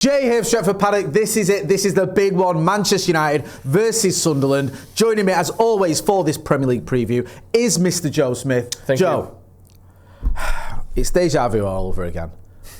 Jay here, Stretford, Paddock. This is it. This is the big one. Manchester United versus Sunderland. Joining me, as always, for this Premier League preview is Mr. Joe Smith. Thank you. It's deja vu all over again.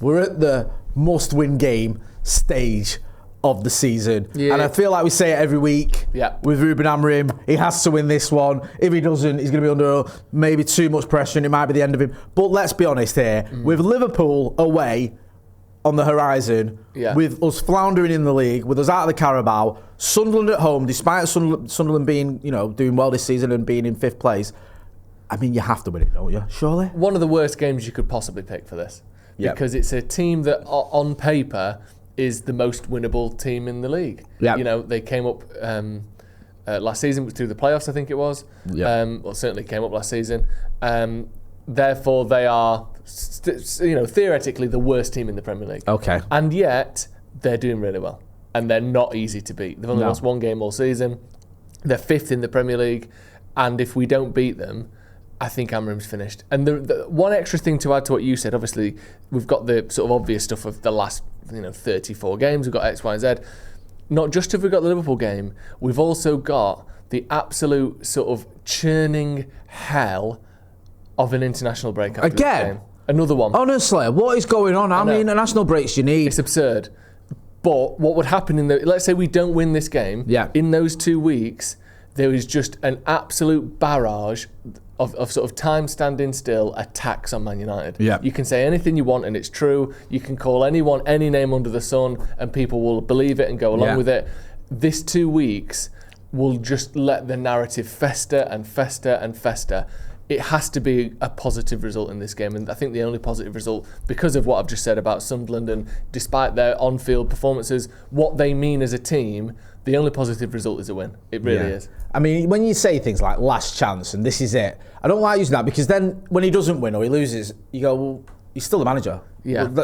We're at the must-win game stage of the season. Yeah. And I feel like we say it every week with Ruben Amorim. He has to win this one. If he doesn't, he's going to be under maybe too much pressure and it might be the end of him. But let's be honest here. With Liverpool away on the horizon, with us floundering in the league, with us out of the Carabao, Sunderland at home, despite Sunderland being, doing well this season and being in 5th place, I mean, you have to win it, don't you? Surely? One of the worst games you could possibly pick for this. Because it's a team that, on paper, is the most winnable team in the league. They came up last season through the playoffs, I think it was. Well, certainly came up last season. Therefore, they are, theoretically the worst team in the Premier League. Okay. And yet, they're doing really well. And they're not easy to beat. They've only lost one game all season. They're 5th in the Premier League. And if we don't beat them, I think Amorim's finished. And the one extra thing to add to what you said, obviously, we've got the sort of obvious stuff of the last 34 games. We've got X, Y, and Z. Not just have we got the Liverpool game, we've also got the absolute sort of churning hell of an international break after this game. Another one. Honestly, what is going on? How many international breaks do you need? It's absurd. But what would happen let's say we don't win this game, in those 2 weeks, there is just an absolute barrage of sort of time standing still attacks on Man United. You can say anything you want and it's true. You can call anyone any name under the sun and people will believe it and go along with it. This 2 weeks will just let the narrative fester and fester and fester. It has to be a positive result in this game, and I think the only positive result, because of what I've just said about Sunderland and despite their on-field performances, what they mean as a team, the only positive result is a win. It really is. I mean, when you say things like last chance and this is it, I don't like using that because then when he doesn't win or he loses, you go, well, he's still the manager.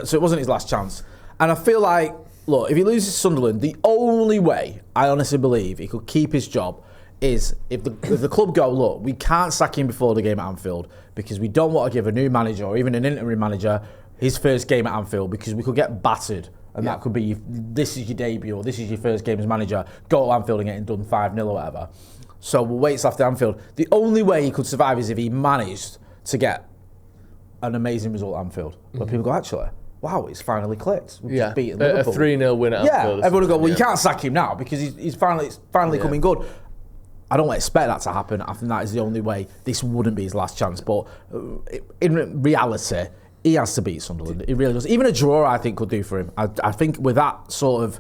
So it wasn't his last chance. And I feel like, look, if he loses Sunderland, the only way I honestly believe he could keep his job is if the club go, look, we can't sack him before the game at Anfield because we don't want to give a new manager or even an interim manager his first game at Anfield because we could get battered. And that could be, this is your debut or this is your first game as manager, go to Anfield and get it done 5-0 or whatever. So we'll wait till after Anfield. The only way he could survive is if he managed to get an amazing result at Anfield. Where people go, actually, wow, it's finally clicked. We've just beaten Liverpool. A 3-0 win at Anfield. Everyone will go, well, you can't sack him now because he's finally coming good. I don't expect that to happen. I think that is the only way. This wouldn't be his last chance. But in reality, he has to beat Sunderland. He really does. Even a draw, I think, could do for him. I think with that sort of,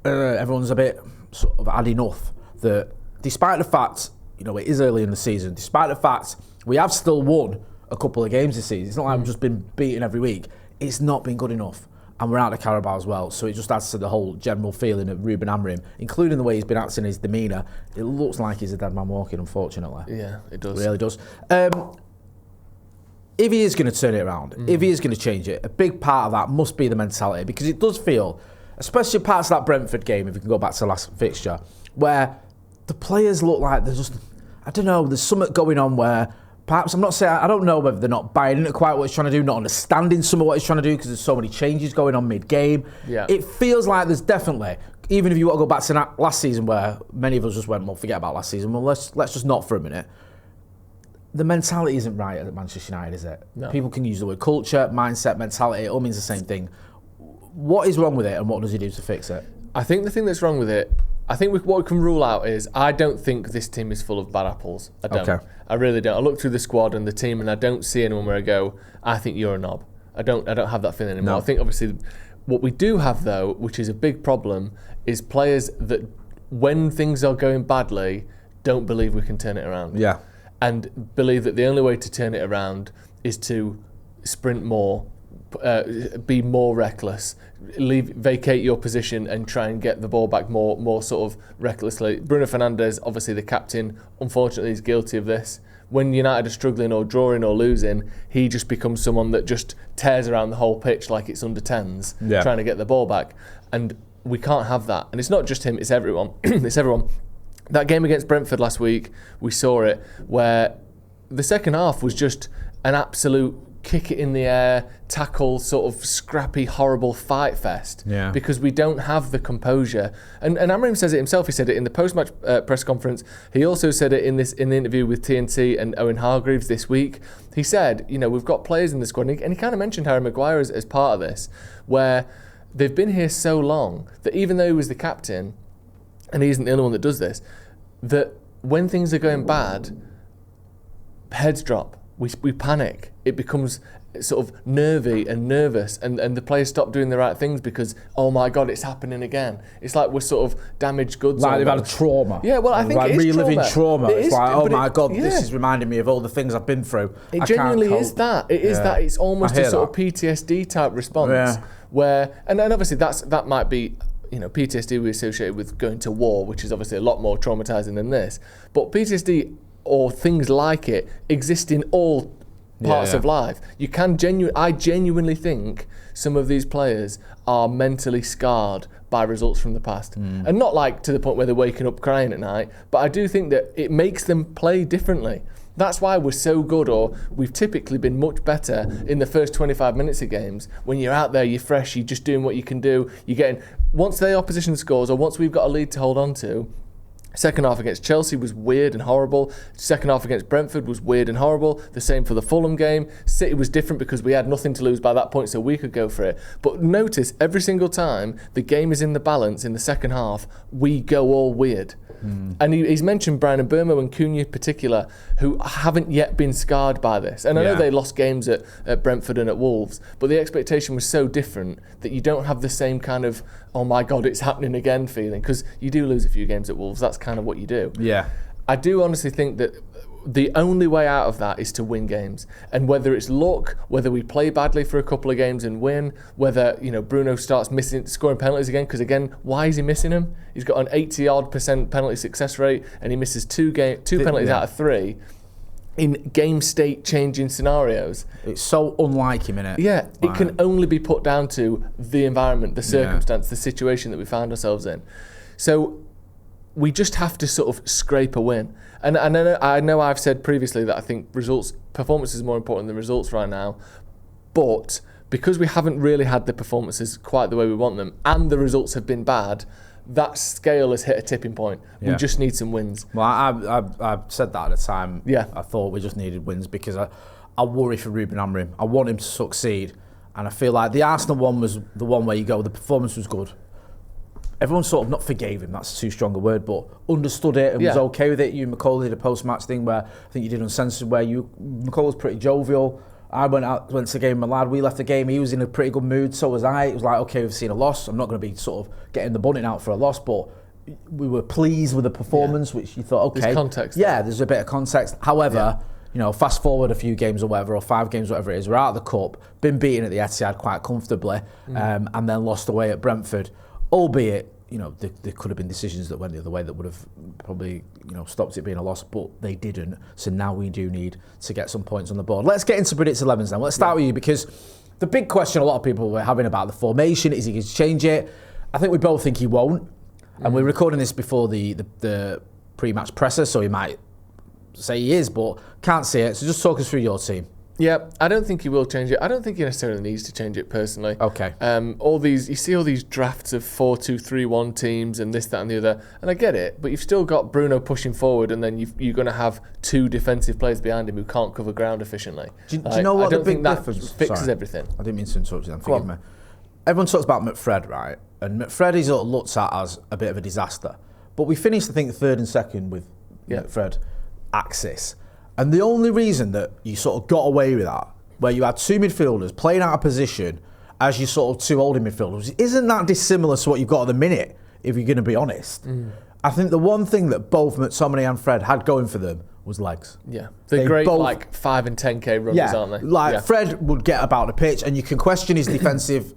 everyone's a bit sort of had enough that despite the fact, it is early in the season, despite the fact we have still won a couple of games this season, it's not like we've just been beaten every week. It's not been good enough. And we're out of Carabao as well, so it just adds to the whole general feeling of Ruben Amorim, including the way he's been acting, his demeanour. It looks like he's a dead man walking, unfortunately. Yeah, it does. It really does. If he is going to turn it around, if he is going to change it, a big part of that must be the mentality, because it does feel, especially parts of that Brentford game, if we can go back to the last fixture, where the players look like they're just, I don't know, there's something going on where perhaps, I'm not saying, I don't know whether they're not buying into quite what he's trying to do, not understanding some of what he's trying to do because there's so many changes going on mid-game. It feels like there's definitely, even if you want to go back to that last season where many of us just went, well, forget about last season, well, let's just not for a minute. The mentality isn't right at Manchester United, is it? No. People can use the word culture, mindset, mentality, it all means the same thing. What is wrong with it and what does he do to fix it? I think the thing that's wrong with it, what we can rule out is I don't think this team is full of bad apples. I don't. Okay. I really don't. I look through the squad and the team and I don't see anyone where I go, I think you're a knob. I don't have that feeling anymore. No. I think obviously what we do have though, which is a big problem, is players that when things are going badly, don't believe we can turn it around. And believe that the only way to turn it around is to sprint more, be more reckless, vacate your position and try and get the ball back more sort of recklessly. Bruno Fernandes, obviously the captain, unfortunately is guilty of this. When United are struggling or drawing or losing, he just becomes someone that just tears around the whole pitch like it's under 10s, trying to get the ball back. And we can't have that. And it's not just him, it's everyone. It's everyone. That game against Brentford last week, we saw it, where the second half was just an absolute kick it in the air, tackle, sort of scrappy, horrible fight fest. Yeah. Because we don't have the composure. And Amorim says it himself. He said it in the post-match press conference. He also said it in the interview with TNT and Owen Hargreaves this week. He said, we've got players in the squad, and he kind of mentioned Harry Maguire as part of this, where they've been here so long that even though he was the captain, and he isn't the only one that does this, that when things are going bad, heads drop. We panic. It becomes sort of nervy and nervous, and the players stop doing the right things because, oh my God, it's happening again. It's like we're sort of damaged goods. Like they've had a trauma. Yeah, well, I think like it is reliving trauma. It's like, oh my God, yeah. this is reminding me of all the things I've been through. It genuinely is that. It is that. It's almost a sort of PTSD type response where, and obviously that might be, PTSD we associate with going to war, which is obviously a lot more traumatizing than this. But PTSD or things like it exist in all parts of life. You can I genuinely think some of these players are mentally scarred by results from the past. And not like to the point where they're waking up crying at night, but I do think that it makes them play differently. That's why we're so good, or we've typically been much better in the first 25 minutes of games. When you're out there, you're fresh, you're just doing what you can do. You're getting, once the opposition scores, or once we've got a lead to hold on to. Second half against Chelsea was weird and horrible. Second half against Brentford was weird and horrible. The same for the Fulham game. City was different because we had nothing to lose by that point, so we could go for it. But notice, every single time the game is in the balance in the second half, we go all weird. And he's mentioned Brian Mbeumo and Cunha in particular, who haven't yet been scarred by this. And I know they lost games at Brentford and at Wolves, but the expectation was so different that you don't have the same kind of, oh my God, it's happening again feeling, because you do lose a few games at Wolves. That's kind of what you do. Yeah. I do honestly think that the only way out of that is to win games. And whether it's luck, whether we play badly for a couple of games and win, whether Bruno starts scoring penalties again, because again, why is he missing them? He's got an 80-odd% penalty success rate, and he misses two penalties out of 3 in game state changing scenarios. It's so unlike him, innit? Yeah, it can only be put down to the environment, the circumstance, the situation that we found ourselves in. So we just have to sort of scrape a win. And I know I've said previously that I think performance is more important than results right now, but because we haven't really had the performances quite the way we want them, and the results have been bad, that scale has hit a tipping point. We just need some wins. Well, I said that at the time. Yeah. I thought we just needed wins because I worry for Ruben Amorim. I want him to succeed, and I feel like the Arsenal one was the one where you go, the performance was good. Everyone sort of not forgave him, that's too strong a word, but understood it and was okay with it. You and McCall did a post-match thing where I think you did Uncensored, where McCall was pretty jovial. I went to the game with my lad, we left the game, he was in a pretty good mood, so was I. It was like, okay, we've seen a loss. I'm not going to be sort of getting the bunting out for a loss, but we were pleased with the performance, which you thought, okay. There's context. Yeah, there's a bit of context. However, fast forward a few games or whatever, or 5 games, whatever it is, we're out of the cup, been beaten at the Etihad quite comfortably, and then lost away at Brentford, albeit, there could have been decisions that went the other way that would have probably, stopped it being a loss, but they didn't. So now we do need to get some points on the board. Let's get into Predicted 11s then. Let's start with you, because the big question a lot of people were having about the formation, is he going to change it? I think we both think he won't. And we're recording this before the pre-match presser, so he might say he is, but can't see it. So just talk us through your team. Yeah, I don't think he will change it. I don't think he necessarily needs to change it personally. Okay. You see all these drafts of 4-2-3-1 teams and this, that, and the other, and I get it. But you've still got Bruno pushing forward, and then you're going to have 2 defensive players behind him who can't cover ground efficiently. Do you know what the big difference? Fixes everything. I didn't mean to interrupt you. Then forgive me. Everyone talks about McFred, right? And McFred is looked at as a bit of a disaster. But we finished, I think, 3rd and 2nd with McFred axis. And the only reason that you sort of got away with that, where you had 2 midfielders playing out of position as your sort of 2 holding midfielders, isn't that dissimilar to what you've got at the minute, if you're going to be honest. I think the one thing that both McTominay and Fred had going for them was legs. Yeah, they're great, like 5 and 10k runners, aren't they? Fred would get about the pitch, and you can question his defensive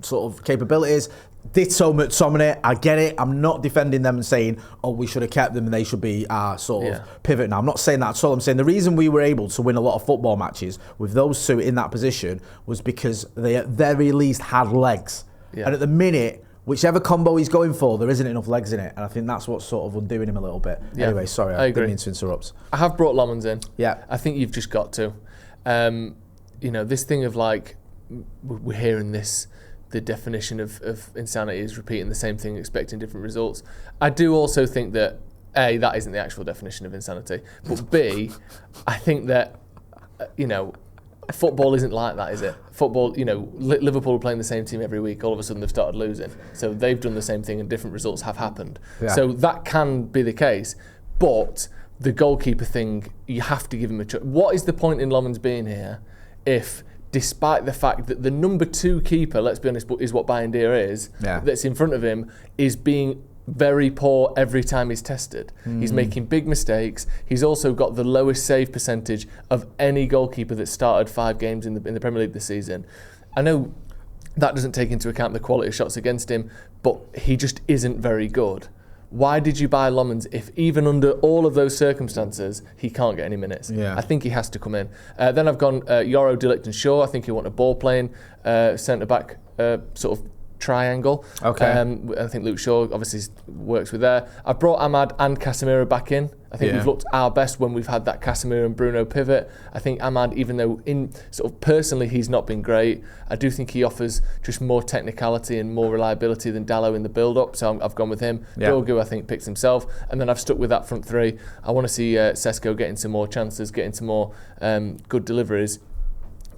sort of capabilities. Ditto McTominay, I get it. I'm not defending them and saying, oh, we should have kept them and they should be our sort of pivot now. I'm not saying that at all. I'm saying the reason we were able to win a lot of football matches with those 2 in that position was because they at very least had legs. Yeah. And at the minute, whichever combo he's going for, there isn't enough legs in it. And I think that's what's sort of undoing him a little bit. Yeah. Anyway, sorry, I didn't mean to interrupt. I have brought Lammens in. Yeah. I think you've just got to. this thing of like, we're hearing this, the definition of insanity is repeating the same thing, expecting different results. I do also think that, A, that isn't the actual definition of insanity, but B, I think that, football isn't like that, is it? Football, Liverpool are playing the same team every week, all of a sudden they've started losing. So they've done the same thing and different results have happened. Yeah. So that can be the case, but the goalkeeper thing, you have to give him a choice. What is the point in Lammens being here if, despite the fact that the number 2 keeper, let's be honest, is what Bayindir is, that's in front of him, is being very poor every time he's tested. He's making big mistakes. He's also got the lowest save percentage of any goalkeeper that started 5 games in the Premier League this season. I know that doesn't take into account the quality of shots against him, but he just isn't very good. Why did you buy Lammens if even under all of those circumstances he can't get any minutes? I think he has to come in. Then I've gone Yoro, Dillect and Shaw. I think you want a ball playing centre-back sort of triangle. Okay. I think Luke Shaw obviously works with there. I've brought Ahmad and Casemiro back in. I think we've looked our best when we've had that Casemiro and Bruno pivot. I think Ahmad, even though personally he's not been great, I do think he offers just more technicality and more reliability than Dalot in the build-up, so I've gone with him. Dorgu, I think, picks himself, and then I've stuck with that front 3. I want to see Sesko getting some more chances, getting some more good deliveries,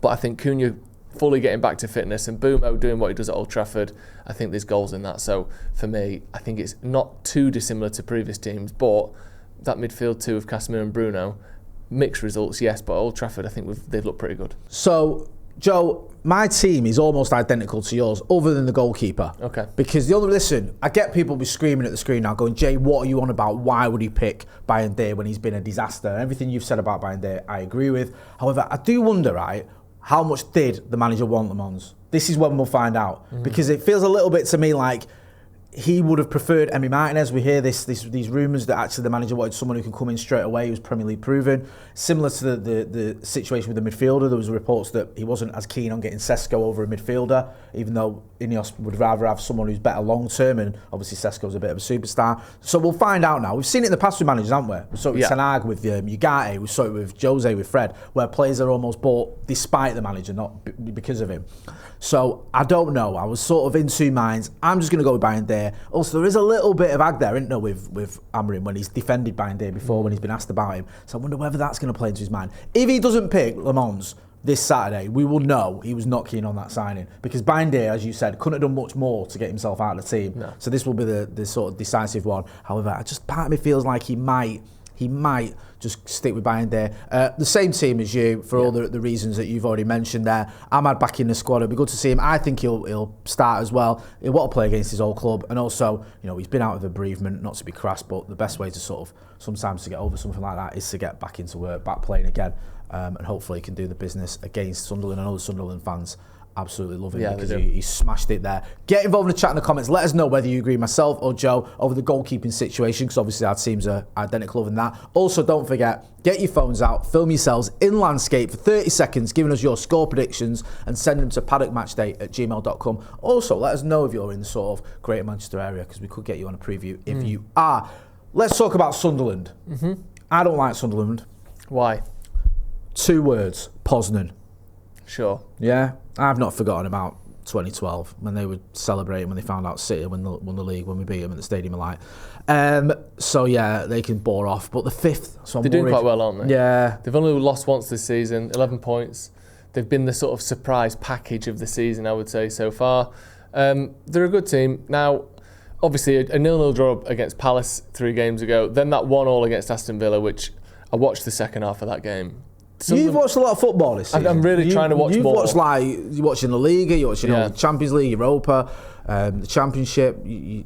but I think Cunha fully getting back to fitness and Bumo doing what he does at Old Trafford, I think there's goals in that. So for me, I think it's not too dissimilar to previous teams, but that midfield 2 of Casemiro and Bruno, mixed results, yes, but Old Trafford, I think they've looked pretty good. So, Joe, my team is almost identical to yours, other than the goalkeeper. Okay. Because I get people be screaming at the screen now, going, Jay, what are you on about? Why would he pick Bayindir when he's been a disaster? Everything you've said about Bayindir, I agree with. However, I do wonder, right, how much did the manager want Lammens? This is when we'll find out. Because it feels a little bit to me like he would have preferred Emi Martinez. We hear these rumours that actually the manager wanted someone who can come in straight away, who's Premier League proven. Similar to the situation with the midfielder, there was reports that he wasn't as keen on getting Sesko over a midfielder, even though Ineos would rather have someone who's better long term, and obviously Sesko's a bit of a superstar. So we'll find out now. We've seen it in the past with managers, haven't we? We saw it with Ten Hag, with Ugarte, we saw it with Jose, with Fred, where players are almost bought despite the manager, not because of him. So I don't know. I was sort of in 2 minds. I'm just going to go with Bayindir. Also, there is a little bit of ag there, isn't there, with Amorim when he's defended Bayindir before, when he's been asked about him. So I wonder whether that's going to play into his mind. If he doesn't pick Lammens this Saturday, we will know he was not keen on that signing, because Bayindir, as you said, couldn't have done much more to get himself out of the team. No. So this will be the sort of decisive one. However, part of me feels like he might just stick with Bayindir. The same team as you, for all the reasons that you've already mentioned there. Ahmad back in the squad. It'll be good to see him. I think he'll start as well. He'll want to play against his old club, and also, he's been out of the bereavement, not to be crass, but the best way to sort of sometimes to get over something like that is to get back into work, back playing again, and hopefully he can do the business against Sunderland. I know the Sunderland fans absolutely love him because he smashed it there. Get involved in the chat in the comments. Let us know whether you agree, myself or Joe, over the goalkeeping situation, because obviously our teams are identical than that. Also, don't forget, get your phones out, film yourselves in landscape for 30 seconds, giving us your score predictions, and send them to paddockmatchday@gmail.com. Also, let us know if you're in the sort of Greater Manchester area, because we could get you on a preview if you are. Let's talk about Sunderland. I don't like Sunderland. Why? 2 words: Poznan. Sure. Yeah, I've not forgotten about 2012 when they were celebrating when they found out City won the league, when we beat them at the Stadium of Light. So yeah, they can bore off. But the 5th, so I'm They're doing quite well, aren't they? Yeah. They've only lost once this season, 11 points. They've been the sort of surprise package of the season, I would say, so far. They're a good team. Now, obviously, a 0-0 draw against Palace 3 games ago, then that 1-1 against Aston Villa, which I watched the second half of that game. You've watched a lot of football this season. I'm really trying to watch more. You've watched, you're watching the Liga, you're watching all the Champions League, Europa, the Championship.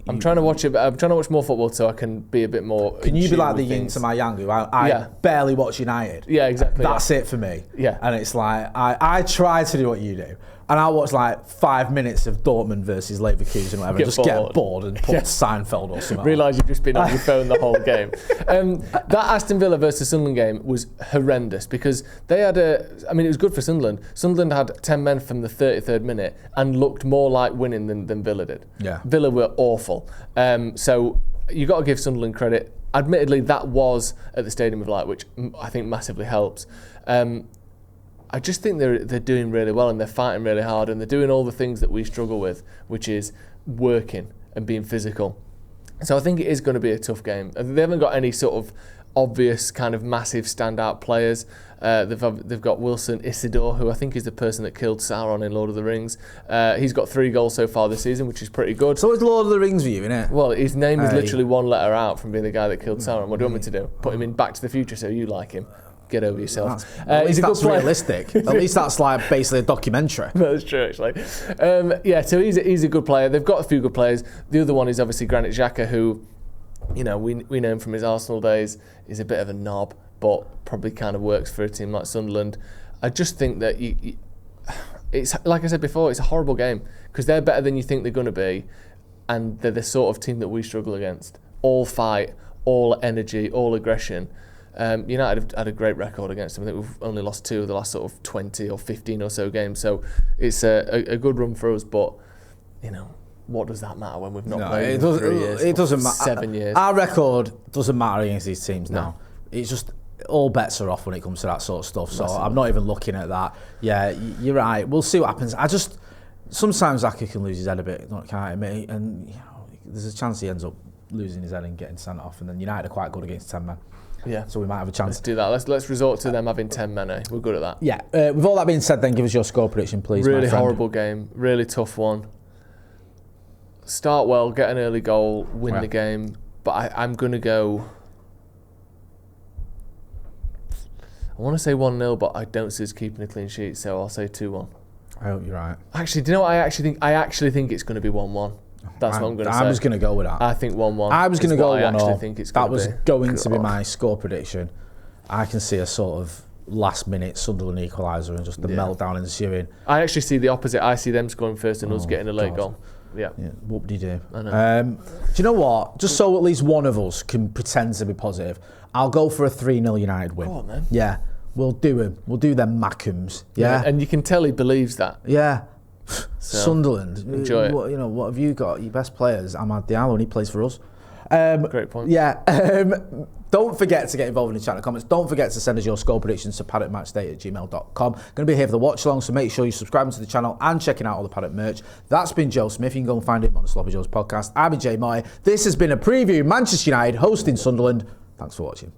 I'm trying to watch it, but I'm trying to watch more football so I can be a bit more. Can you be like the yin to my yang, who I barely watch United? Yeah, exactly. That's it for me. Yeah. And it's like, I try to do what you do. And I watch 5 minutes of Dortmund versus Leverkusen or whatever, get bored and put Seinfeld or something. Realise you've just been on your phone the whole game. That Aston Villa versus Sunderland game was horrendous, because they had it was good for Sunderland. Sunderland had 10 men from the 33rd minute and looked more like winning than Villa did. Yeah. Villa were awful. So you've got to give Sunderland credit. Admittedly, that was at the Stadium of Light, which I think massively helps. I just think they're doing really well, and they're fighting really hard, and they're doing all the things that we struggle with, which is working and being physical. So I think it is going to be a tough game. They haven't got any sort of obvious kind of massive standout players. They've got Wilson Isidore, who I think is the person that killed Sauron in Lord of the Rings. He's got 3 goals so far this season, which is pretty good. So it's Lord of the Rings for you, isn't it? Well, his name is literally 1 letter out from being the guy that killed Sauron. What do you want me to do? Put him in Back to the Future so you like him? Get over yourself. At least that's realistic. At least that's like basically a documentary. That's true, actually. So he's a good player. They've got a few good players. The other one is obviously Granit Xhaka, who, we know him from his Arsenal days. He's a bit of a knob, but probably kind of works for a team like Sunderland. I just think that it's like I said before, it's a horrible game because they're better than you think they're going to be, and they're the sort of team that we struggle against. All fight, all energy, all aggression. United have had a great record against them. I think we've only lost 2 of the last sort of 20 or 15 or so games. So it's a good run for us. But, what does that matter when we've not played in 3 years? It doesn't matter. 7 years. Our record doesn't matter against these teams now. It's just all bets are off when it comes to that sort of stuff. So I'm not even looking at that. Yeah, you're right. We'll see what happens. Sometimes Xhaka can lose his head a bit, can't he, mate? And there's a chance he ends up losing his head and getting sent off. And then United are quite good against 10 men. Yeah. So we might have a chance. Let's do that. Let's resort to them having 10 men, eh? We're good at that. Yeah. With all that being said, then give us your score prediction, please. Really horrible game. Really tough one. Start well, get an early goal, win the game. But I'm going to go... I want to say 1-0, but I don't see us keeping a clean sheet, so I'll say 2-1. I hope you're right. Actually, do you know what I actually think? I actually think it's going to be 1-1. That's what I'm going to say. I was going to go with that. I think 1-1. I was going to go 1-0. I actually think it's that was going to be my score prediction. I can see a sort of last-minute Sunderland equaliser and just the meltdown ensuing. I actually see the opposite. I see them scoring first and us getting a late goal. Yeah. Whoop-de-doo. I know. Do you know what? Just so at least one of us can pretend to be positive, I'll go for a 3-0 United win. Go on, then. Yeah. We'll do him. We'll do them Mackhams. Yeah. And you can tell he believes that. Yeah. So, Sunderland. Enjoy it. What have you got? Your best players. Amad Diallo, and he plays for us. Great point. Yeah. Don't forget to get involved in the chat comments. Don't forget to send us your score predictions to paddockmatchday@gmail.com. Going to be here for the watch along, so make sure you're subscribing to the channel and checking out all the Paddock merch. That's been Joe Smith. You can go and find him on the Sloppy Joe's podcast. I've been Jay Moy. This has been a preview. Manchester United hosting Sunderland. Thanks for watching.